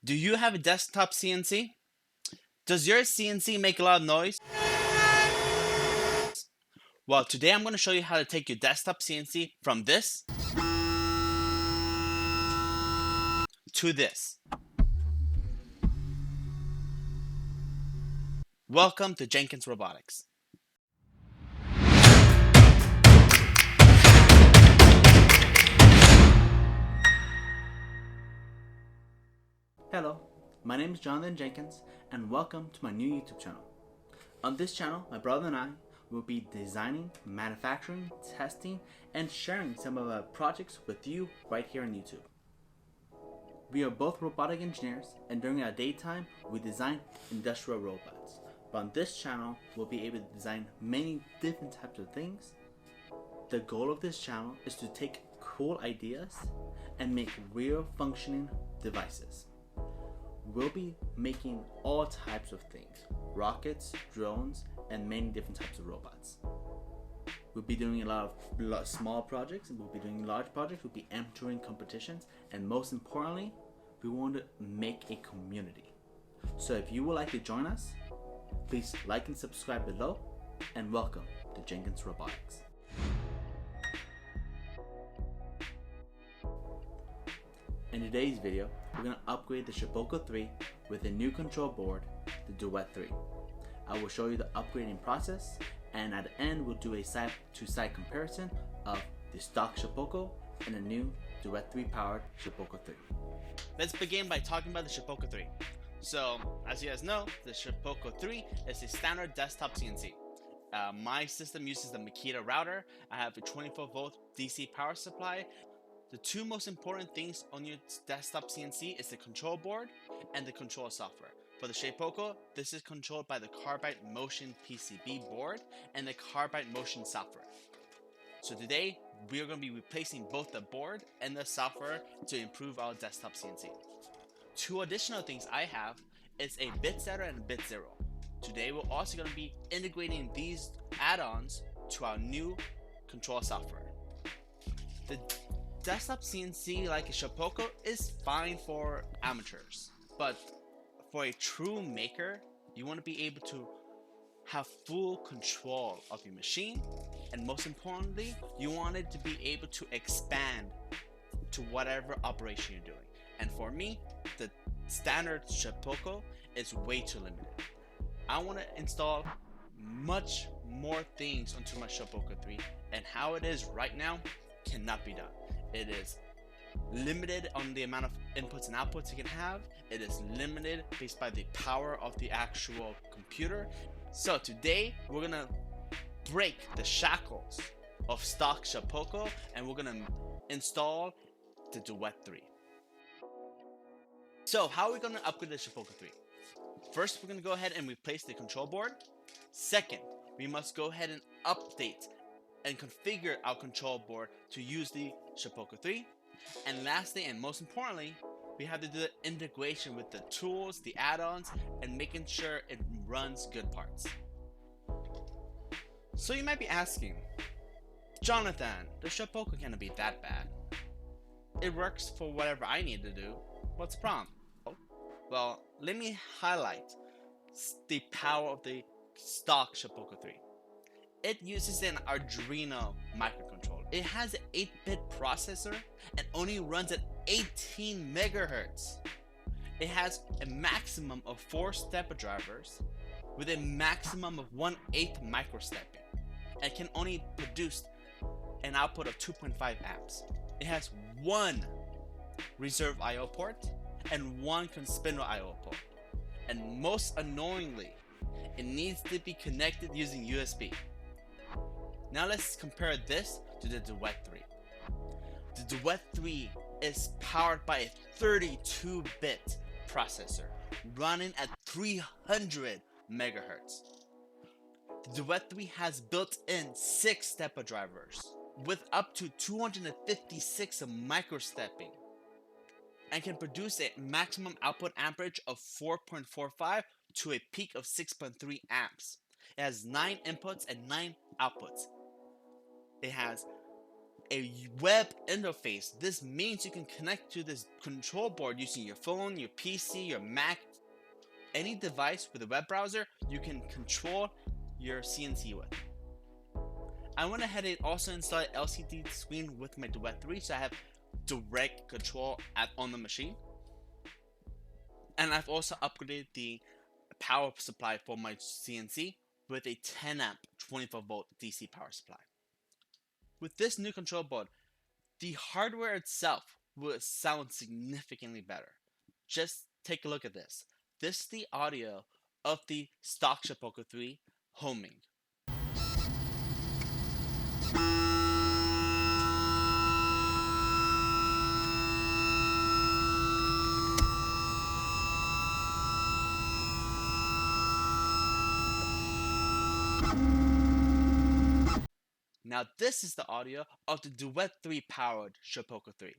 Do you have a desktop CNC? Does your CNC make a lot of noise? Well, today I'm going to show you how to take your desktop CNC from this to this. Welcome to Jenkins Robotics. Hello, my name is Jonathan Jenkins and welcome to my new YouTube channel. On this channel, my brother and I will be designing, manufacturing, testing, and sharing some of our projects with you right here on YouTube. We are both robotic engineers, and during our daytime, we design industrial robots. But on this channel, we'll be able to design many different types of things. The goal of this channel is to take cool ideas and make real functioning devices. We'll be making all types of things: rockets, drones, and many different types of robots. We'll be doing a lot of small projects, and we'll be doing large projects. We'll be entering competitions, and most importantly, we want to make a community. So if you would like to join us, please like and subscribe below, and welcome to Jenkins Robotics. In today's video, we're going to upgrade the Shapeoko 3 with a new control board, the Duet 3. I will show you the upgrading process, and at the end we'll do a side-to-side comparison of the stock Shapeoko and the new Duet 3 powered Shapeoko 3. Let's begin by talking about the Shapeoko 3. So, as you guys know, the Shapeoko 3 is a standard desktop CNC. My system uses the Makita router. I have a 24-volt DC power supply. The two most important things on your desktop CNC is the control board and the control software. For the Shapeoko, this is controlled by the Carbide Motion PCB board and the Carbide Motion software. So today, we are going to be replacing both the board and the software to improve our desktop CNC. Two additional things I have is a bit setter and a bit zero. Today, we're also going to be integrating these add-ons to our new control software. The desktop CNC like a Shapeoko is fine for amateurs, but for a true maker, you want to be able to have full control of your machine, and most importantly, you want it to be able to expand to whatever operation you're doing. And for me, the standard Shapeoko is way too limited. I want to install much more things onto my Shapeoko 3, and how it is right now cannot be done. It is limited on the amount of inputs and outputs you can have. It is limited based by the power of the actual computer. So today we're gonna break the shackles of stock Shapeoko, and we're gonna install the Duet 3. So how are we gonna upgrade the Shapeoko 3? First, we're gonna go ahead and replace the control board. Second, we must go ahead and update and configure our control board to use the Shapeoko 3. And lastly, and most importantly, we have to do the integration with the tools, the add-ons, and making sure it runs good parts. So you might be asking, Jonathan, the Shapeoko can't be that bad. It works for whatever I need to do. What's the problem? Well, let me highlight the power of the stock Shapeoko 3. It uses an Arduino microcontroller. It has an 8-bit processor and only runs at 18 megahertz. It has a maximum of 4 stepper drivers with a maximum of 1/8 microstepping, and can only produce an output of 2.5 amps. It has one reserve I/O port and one spindle I/O port. And most annoyingly, it needs to be connected using USB. Now let's compare this to the Duet 3. The Duet 3 is powered by a 32-bit processor running at 300 megahertz. The Duet 3 has built-in 6 stepper drivers with up to 256 microstepping, and can produce a maximum output amperage of 4.45 to a peak of 6.3 amps. It has 9 inputs and 9 outputs. It has a web interface. This means you can connect to this control board using your phone, your PC, your Mac, any device with a web browser you can control your CNC with. I went ahead and also installed LCD screen with my Duet 3, so I have direct control on the machine. And I've also upgraded the power supply for my CNC with a 10 amp 24 volt DC power supply. With this new control board, the hardware itself will sound significantly better. Just take a look at this. This is the audio of the stock Shapeoko 3 homing. Now this is the audio of the Duet 3 powered Shapeoko 3.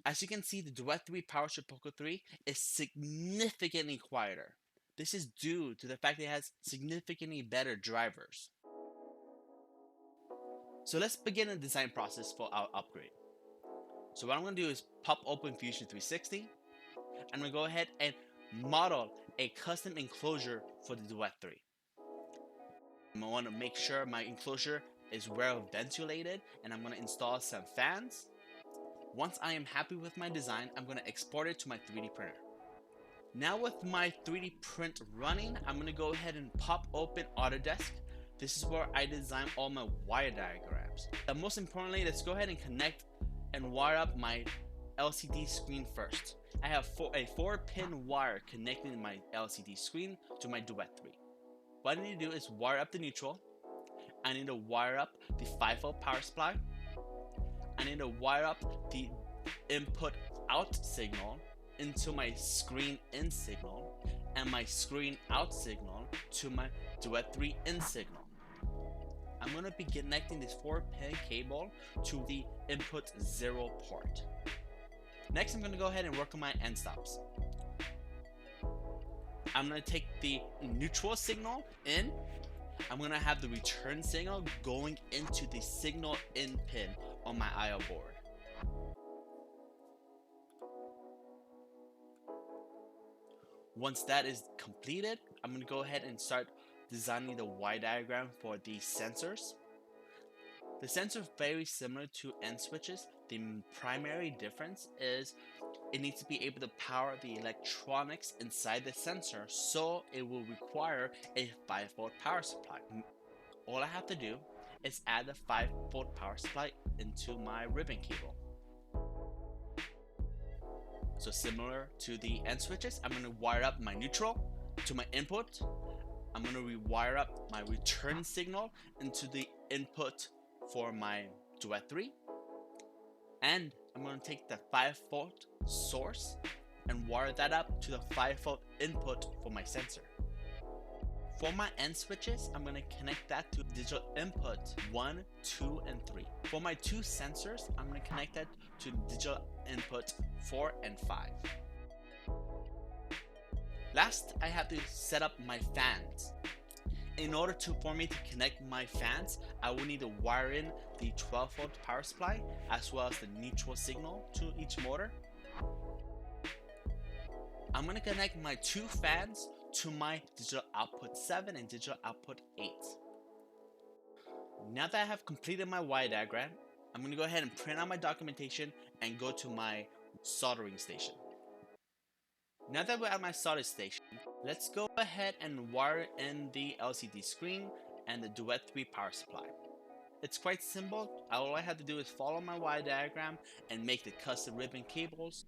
As you can see, the Duet 3 powered Shapeoko 3 is significantly quieter. This is due to the fact that it has significantly better drivers. So let's begin the design process for our upgrade. So what I'm going to do is pop open Fusion 360. I'm going to go ahead and model a custom enclosure for the Duet 3. I want to make sure my enclosure is well ventilated, and I'm going to install some fans. Once I am happy with my design, I'm going to export it to my 3D printer. Now with my 3D print running, I'm going to go ahead and pop open Autodesk. This is where I design all my wire diagrams. And most importantly, let's go ahead and connect and wire up my LCD screen first. I have a 4-pin wire connecting my LCD screen to my Duet 3. What I need to do is wire up the neutral. I need to wire up the 5-volt power supply. I need to wire up the input out signal into my screen in signal and my screen out signal to my Duet 3 in signal. I'm going to be connecting this 4-pin cable to the input 0 port. Next, I'm going to go ahead and work on my end stops. I'm going to take the neutral signal in. I'm going to have the return signal going into the signal in pin on my I/O board. Once that is completed, I'm going to go ahead and start designing the Y diagram for the sensors. The sensor is very similar to end switches. The primary difference is it needs to be able to power the electronics inside the sensor, so it will require a 5-volt power supply. All I have to do is add the 5-volt power supply into my ribbon cable. So similar to the end switches, I'm going to wire up my neutral to my input. I'm going to rewire up my return signal into the input for my Duet 3. And I'm going to take the 5-volt source and wire that up to the 5-volt input for my sensor. For my end switches, I'm going to connect that to digital input 1, 2, and 3. For my 2 sensors, I'm going to connect that to digital input 4 and 5. Last, I have to set up my fans. In order for me to connect my fans, I will need to wire in the 12-volt power supply as well as the neutral signal to each motor. I'm going to connect my 2 fans to my digital output 7 and digital output 8. Now that I have completed my Y diagram, I'm going to go ahead and print out my documentation and go to my soldering station. Now that we're at my solder station, let's go ahead and wire in the LCD screen and the Duet 3 power supply. It's quite simple. All I have to do is follow my Y diagram and make the custom ribbon cables.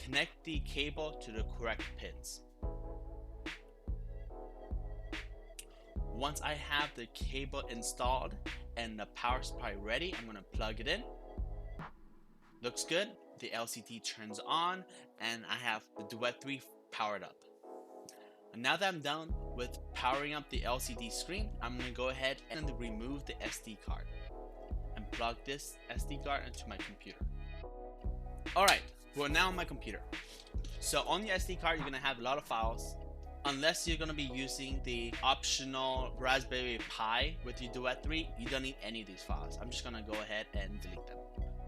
Connect the cable to the correct pins. Once I have the cable installed and the power supply ready, I'm going to plug it in. Looks good. The LCD turns on and I have the Duet 3 powered up. And now that I'm done with powering up the LCD screen, I'm going to go ahead and remove the SD card. plug this SD card into my computer. Alright, we're now on my computer. So on your SD card, you're going to have a lot of files. Unless you're going to be using the optional Raspberry Pi with your Duet 3, you don't need any of these files. I'm just going to go ahead and delete them.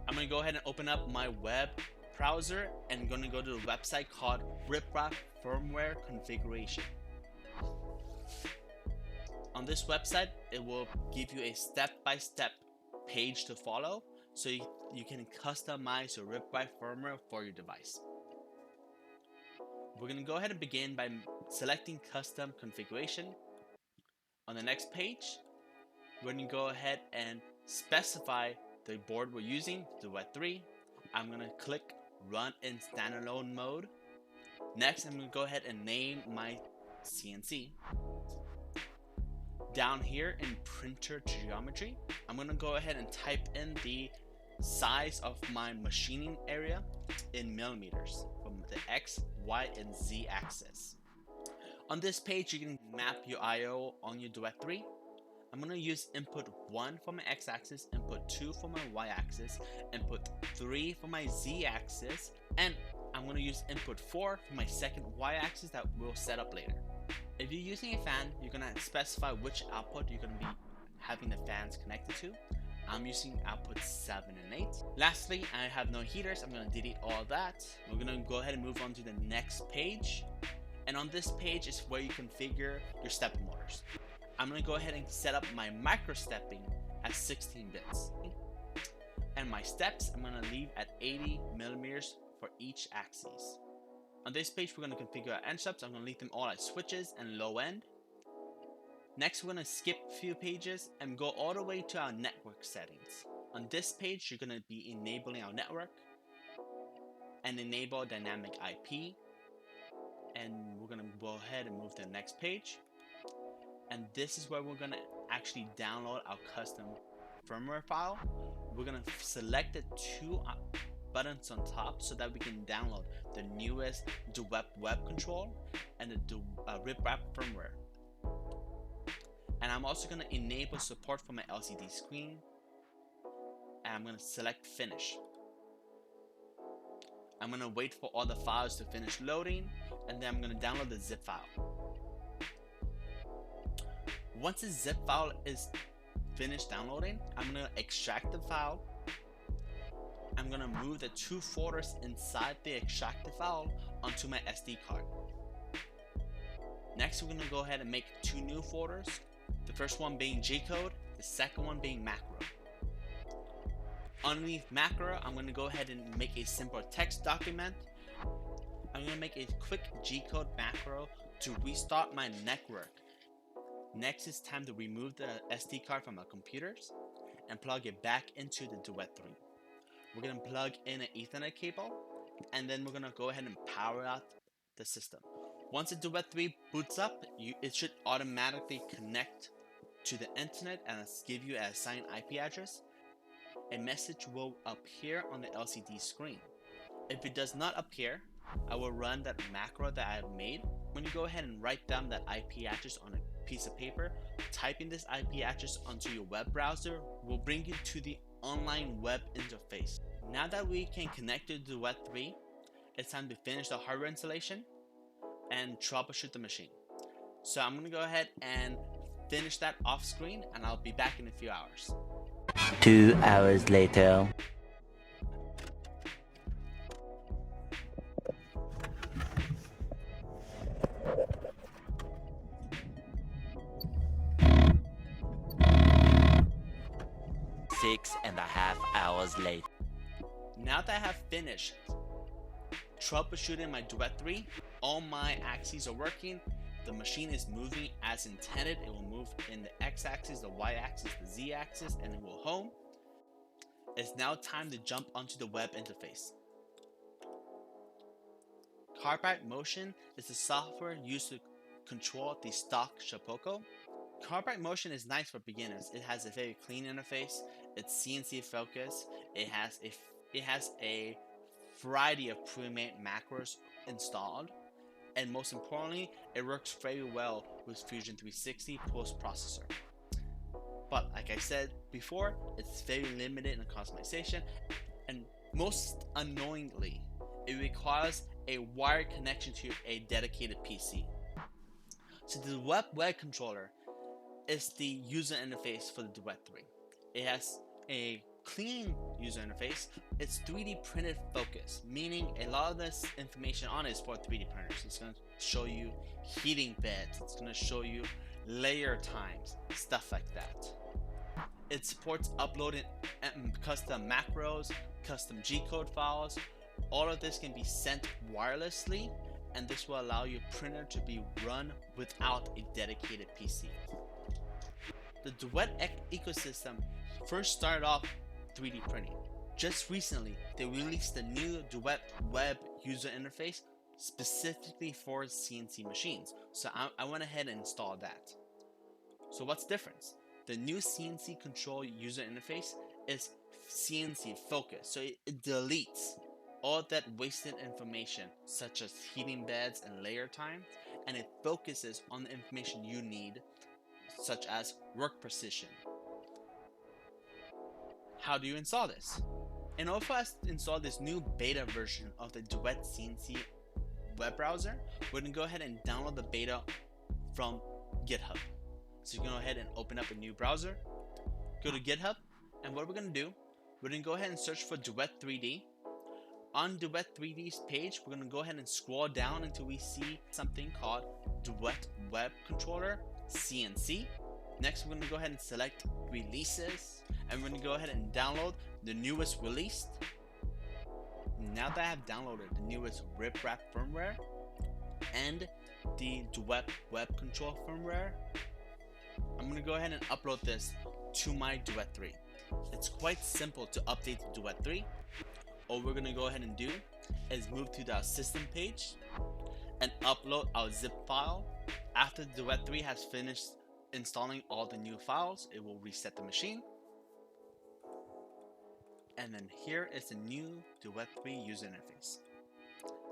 I'm going to go ahead and open up my web browser and I'm going to go to the website called Firmware Configuration. On this website, it will give you a step-by-step page to follow so you can customize your RipRide firmware for your device. We're going to go ahead and begin by selecting custom configuration. On the next page, we're going to go ahead and specify the board we're using, Duet 3. I'm going to click run in standalone mode. Next, I'm going to go ahead and name my CNC. Down here in printer geometry, I'm going to go ahead and type in the size of my machining area in millimeters from the X, Y, and Z axis. On this page, you can map your I/O on your Duet 3. I'm going to use input 1 for my X axis, input 2 for my Y axis, input 3 for my Z axis, and I'm going to use input 4 for my second Y axis that we'll set up later. If you're using a fan, you're going to specify which output you're going to be having the fans connected to. I'm using outputs 7 and 8. Lastly, I have no heaters. I'm going to delete all that. We're going to go ahead and move on to the next page. And on this page is where you configure your stepper motors. I'm going to go ahead and set up my micro stepping at 16 bits. And my steps, I'm going to leave at 80 millimeters for each axis. On this page, we're going to configure our end steps. I'm going to leave them all at switches and low end. Next, we're going to skip a few pages and go all the way to our network settings. On this page, you're going to be enabling our network and enable dynamic IP. And we're going to go ahead and move to the next page. And this is where we're going to actually download our custom firmware file. We're going to select the two buttons on top so that we can download the newest Duet web control and the RipRide firmware. And I'm also going to enable support for my LCD screen. And I'm going to select finish. I'm going to wait for all the files to finish loading, and then I'm going to download the zip file. Once the zip file is finished downloading, I'm going to extract the file. I'm going to move the two folders inside the extracted file onto my SD card. Next, we're going to go ahead and make two new folders. The first one being G-code, the second one being macro. Underneath macro, I'm going to go ahead and make a simple text document. I'm going to make a quick G-code macro to restart my network. Next, it's time to remove the SD card from our computers and plug it back into the Duet 3. We're going to plug in an Ethernet cable, and then we're going to go ahead and power out the system. Once the Duet 3 boots up, it should automatically connect to the internet and give you an assigned IP address. A message will appear on the LCD screen. If it does not appear, I will run that macro that I have made. When you go ahead and write down that IP address on a piece of paper, typing this IP address onto your web browser will bring you to the online web interface. Now that we can connect to Duet 3, it's time to finish the hardware installation and troubleshoot the machine. So I'm going to go ahead and finish that off screen, and I'll be back in a few hours. 2 hours later. Six and a half hours later. Now that I have finished troubleshooting my Duet 3, all my axes are working. The machine is moving as intended. It will move in the X-axis, the Y-axis, the Z-axis, and it will home. It's now time to jump onto the web interface. Carbide Motion is the software used to control the stock Shapeoko. Carbide Motion is nice for beginners. It has a very clean interface. It's CNC focused. It has a variety of pre-made macros installed. And most importantly, it works very well with Fusion 360 post-processor. But like I said before, it's very limited in customization, and most annoyingly, it requires a wired connection to a dedicated PC. So the Duet controller is the user interface for the Duet 3. It has a clean user interface. It's 3D printed focus, meaning a lot of this information on it is for 3D printers. It's going to show you heating beds, it's going to show you layer times, stuff like that. It supports uploading custom macros, custom G-code files. All of this can be sent wirelessly, and this will allow your printer to be run without a dedicated PC. The Duet ecosystem first started off 3D printing. Just recently, they released the new Duet web user interface specifically for CNC machines. So I went ahead and installed that. So what's the difference? The new CNC control user interface is CNC focused. So it deletes all that wasted information such as heating beds and layer time, and it focuses on the information you need, such as work precision. How do you install this? In order for us to install this new beta version of the Duet CNC web browser, we're going to go ahead and download the beta from GitHub. So you can go ahead and open up a new browser, go to GitHub, and what we're going to do, we're going to go ahead and search for Duet 3D. On Duet 3D's page, we're going to go ahead and scroll down until we see something called Duet Web Controller CNC. Next, we're going to go ahead and select Releases, and we're going to go ahead and download the newest released. Now that I have downloaded the newest riprap firmware and the Duet Web Control firmware, I'm going to go ahead and upload this to my Duet 3. It's quite simple to update the Duet 3. All we're going to go ahead and do is move to the system page and upload our zip file. After the Duet 3 has finished installing all the new files, it will reset the machine. And then here is the new Duet 3 user interface.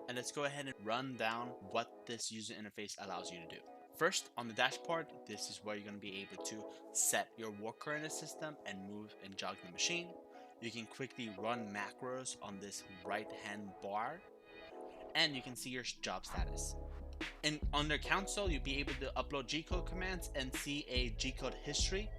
And let's go ahead and run down what this user interface allows you to do. First, on the dashboard, this is where you're going to be able to set your worker in the system and move and jog the machine. You can quickly run macros on this right hand bar, and you can see your job status. And under console, you'll be able to upload G-code commands and see a G-code history.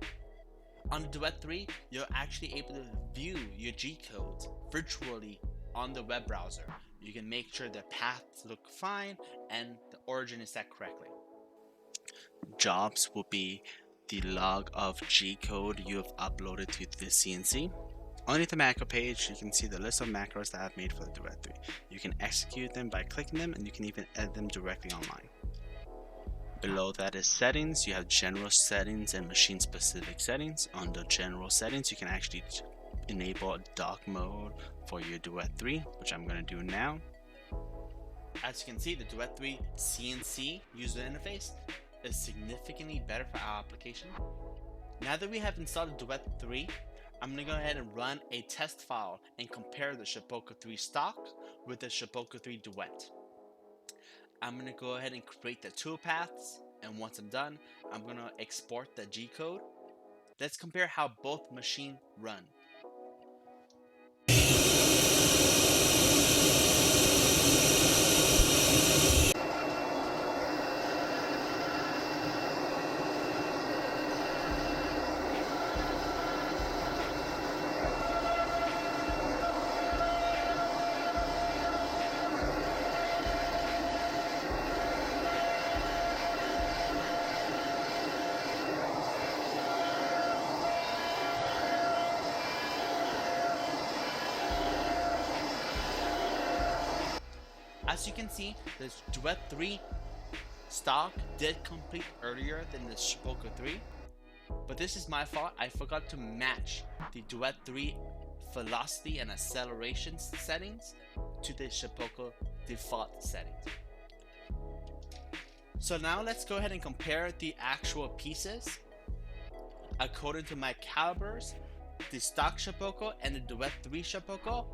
On the Duet 3, you're actually able to view your G-codes virtually on the web browser. You can make sure the paths look fine and the origin is set correctly. Jobs will be the log of G-code you have uploaded to the CNC. Underneath the macro page, you can see the list of macros that I've made for the Duet 3. You can execute them by clicking them, and you can even edit them directly online. Below that is settings. You have general settings and machine specific settings. Under general settings, you can actually enable dock mode for your Duet 3, which I'm going to do now. As you can see, the Duet 3 CNC user interface is significantly better for our application. Now that we have installed the Duet 3, I'm going to go ahead and run a test file and compare the Shapeoko 3 stock with the Shapeoko 3 Duet. I'm going to go ahead and create the toolpaths, and once I'm done, I'm going to export the G-code. Let's compare how both machines run. As you can see, the Duet 3 stock did complete earlier than the Shapeoko 3, but this is my fault. I forgot to match the Duet 3 velocity and acceleration settings to the Shapeoko default settings. So now let's go ahead and compare the actual pieces. According to my calibers, the stock Shapeoko and the Duet 3 Shapeoko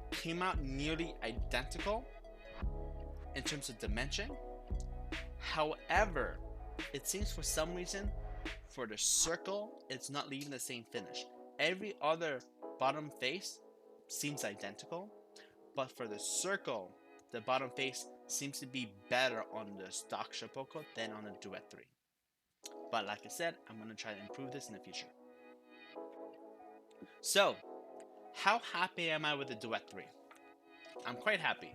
came out nearly identical in terms of dimension. However, it seems for some reason For the circle, it's not leaving the same finish. Every other bottom face seems identical, but for the circle, the bottom face seems to be better on the stock Shapeoko than on the Duet 3. But like I said, I'm going to try to improve this in the future. So, how happy am I with the Duet 3? I'm quite happy.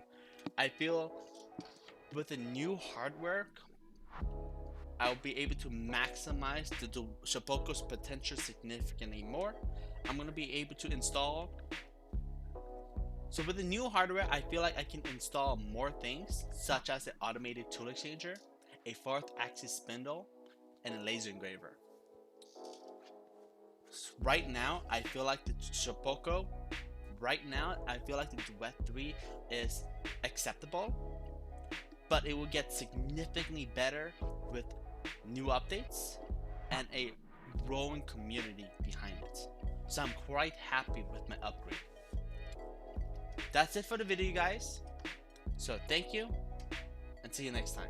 I feel with the new hardware, I'll be able to maximize the Shapeoko's potential significantly more. I'm going to be able to install. So with the new hardware, I feel like I can install more things, such as an automated tool exchanger, a 4th axis spindle, and a laser engraver. Right now, I feel like the Shapeoko, the Duet 3 is acceptable, but it will get significantly better with new updates and a growing community behind it. So I'm quite happy with my upgrade. That's it for the video, guys. So thank you, and see you next time.